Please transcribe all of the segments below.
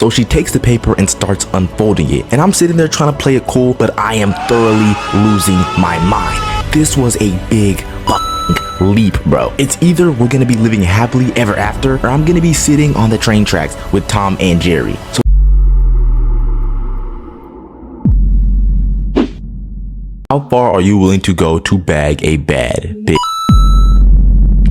So she takes the paper and starts unfolding it. And I'm sitting there trying to play it cool, but I am thoroughly losing my mind. This was a big leap, bro. It's either we're gonna be living happily ever after, or I'm gonna be sitting on the train tracks with Tom and Jerry. So how far are you willing to go to bag a bad bitch?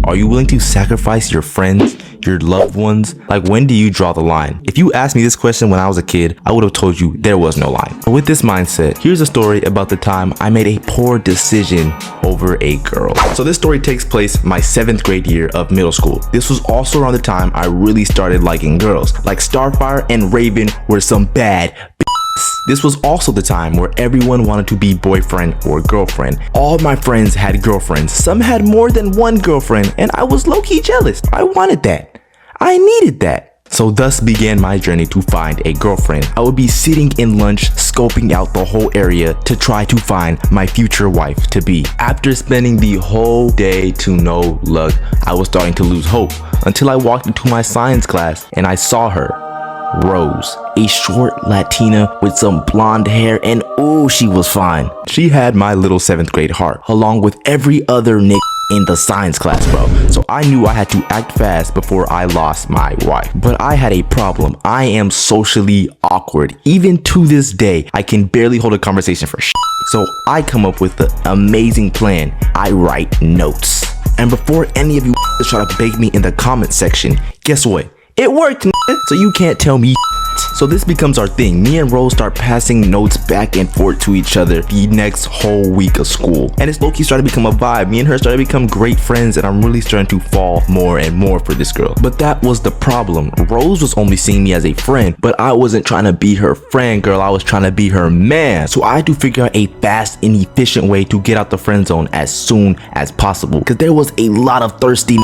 Are you willing to sacrifice your friends, your loved ones? Like, when do you draw the line? If you asked me this question when I was a kid, I would have told you there was no line. But with this mindset, here's a story about the time I made a poor decision over a girl. So this story takes place my 7th grade year of middle school. This was also around the time I really started liking girls. Like Starfire and Raven were some bad This was also the time where everyone wanted to be boyfriend or girlfriend. All my friends had girlfriends. Some had more than one girlfriend, and I was low-key jealous. I wanted that. I needed that. So thus began my journey to find a girlfriend. I would be sitting in lunch, scoping out the whole area to try to find my future wife to be. After spending the whole day to no luck, I was starting to lose hope until I walked into my science class and I saw her. Rose, a short Latina with some blonde hair, and ooh, she was fine. She had my little 7th grade heart, along with every other nigga in the science class, bro. So I knew I had to act fast before I lost my wife. But I had a problem. I am socially awkward. Even to this day, I can barely hold a conversation for shit. So I come up with the amazing plan. I write notes. And before any of you try to bait me in the comment section, guess what? It worked, so you can't tell me. So this becomes our thing. Me and Rose start passing notes back and forth to each other the next whole week of school. And it's low-key started to become a vibe. Me and her started to become great friends, and I'm really starting to fall more and more for this girl. But that was the problem. Rose was only seeing me as a friend, but I wasn't trying to be her friend, girl. I was trying to be her man. So I had to figure out a fast and efficient way to get out the friend zone as soon as possible, because there was a lot of thirsty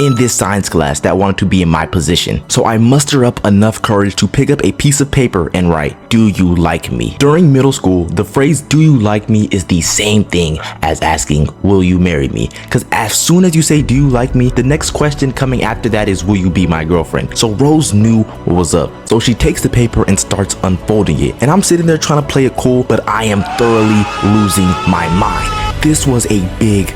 in this science class that wanted to be in my position. So I muster up enough courage to pick up a piece of paper and write, "Do you like me?" During middle school, the phrase "do you like me" is the same thing as asking, "Will you marry me?" Because as soon as you say "do you like me," the next question coming after that is, "Will you be my girlfriend?" So Rose knew what was up. So she takes the paper and starts unfolding it. And I'm sitting there trying to play it cool, but I am thoroughly losing my mind. This was a big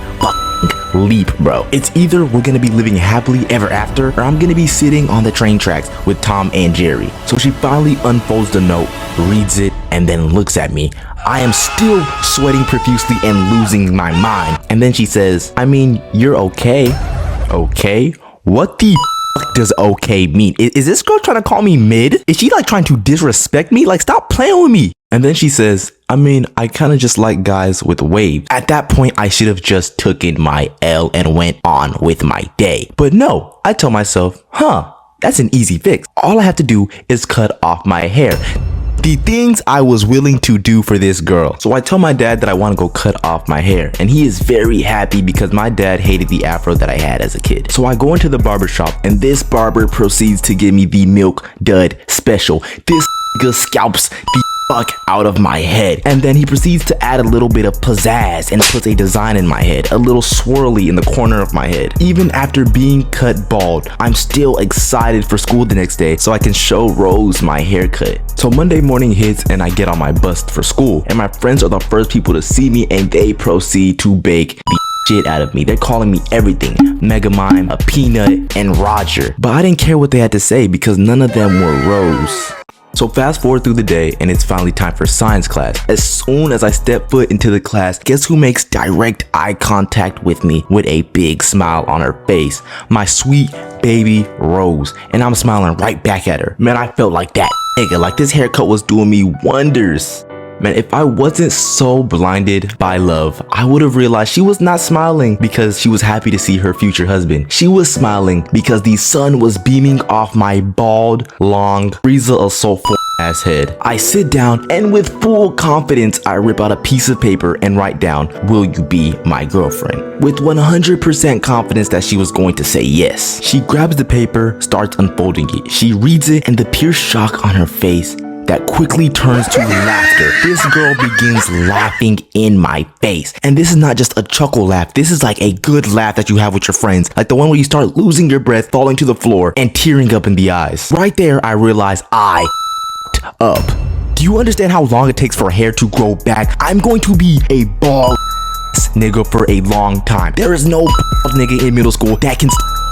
leap, bro. It's either we're gonna be living happily ever after, or I'm gonna be sitting on the train tracks with Tom and Jerry. So she finally unfolds the note, reads it, and then looks at me. I am still sweating profusely and losing my mind. And then she says, "I mean, you're okay." Okay? What the fuck does okay mean? Is this girl trying to call me mid? Is she like trying to disrespect me? Like, stop playing with me. And then she says, "I mean, I kind of just like guys with waves." At that point, I should have just taken my L and went on with my day. But no, I tell myself, that's an easy fix. All I have to do is cut off my hair. The things I was willing to do for this girl. So I tell my dad that I want to go cut off my hair, and he is very happy because my dad hated the afro that I had as a kid. So I go into the barber shop, and this barber proceeds to give me the milk dud special. This nigga scalps the fuck out of my head, and then he proceeds to add a little bit of pizzazz and puts a design in my head, a little swirly in the corner of my head. Even after being cut bald, I'm still excited for school the next day so I can show Rose my haircut. So Monday morning hits and I get on my bus for school, and my friends are the first people to see me, and they proceed to bake the shit out of me. They're calling me everything: Megamime, a peanut, and Roger. But I didn't care what they had to say because none of them were Rose. So fast forward through the day, and it's finally time for science class. As soon as I step foot into the class, guess who makes direct eye contact with me with a big smile on her face? My sweet baby Rose. And I'm smiling right back at her. Man, I felt like that nigga, like this haircut was doing me wonders. Man, if I wasn't so blinded by love, I would have realized she was not smiling because she was happy to see her future husband. She was smiling because the sun was beaming off my bald, long, Frieza assault ass head. I sit down, and with full confidence, I rip out a piece of paper and write down, "Will you be my girlfriend?" With 100% confidence that she was going to say yes. She grabs the paper, starts unfolding it. She reads it, and the pure shock on her face that quickly turns to laughter. This girl begins laughing in my face. And this is not just a chuckle laugh. This is like a good laugh that you have with your friends. Like the one where you start losing your breath, falling to the floor, and tearing up in the eyes. Right there, I realized I up. Do you understand how long it takes for hair to grow back? I'm going to be a bald nigga for a long time. There is no bald nigga in middle school that can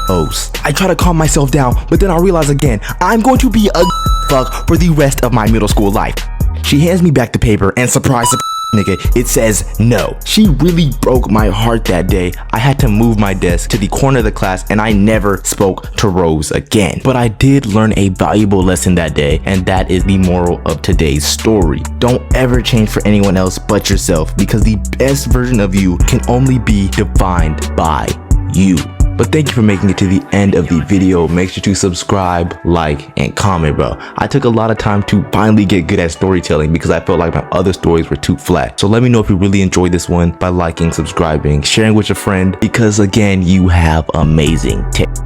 O's. I try to calm myself down, but then I realize again, I'm going to be a fuck for the rest of my middle school life. She hands me back the paper and surprise, nigga, it says no. She really broke my heart that day. I had to move my desk to the corner of the class and I never spoke to Rose again. But I did learn a valuable lesson that day, and that is the moral of today's story. Don't ever change for anyone else but yourself, because the best version of you can only be defined by you. But thank you for making it to the end of the video. Make sure to subscribe, like, and comment, bro. I took a lot of time to finally get good at storytelling because I felt like my other stories were too flat. So let me know if you really enjoyed this one by liking, subscribing, sharing with your friend, because again, you have amazing tips.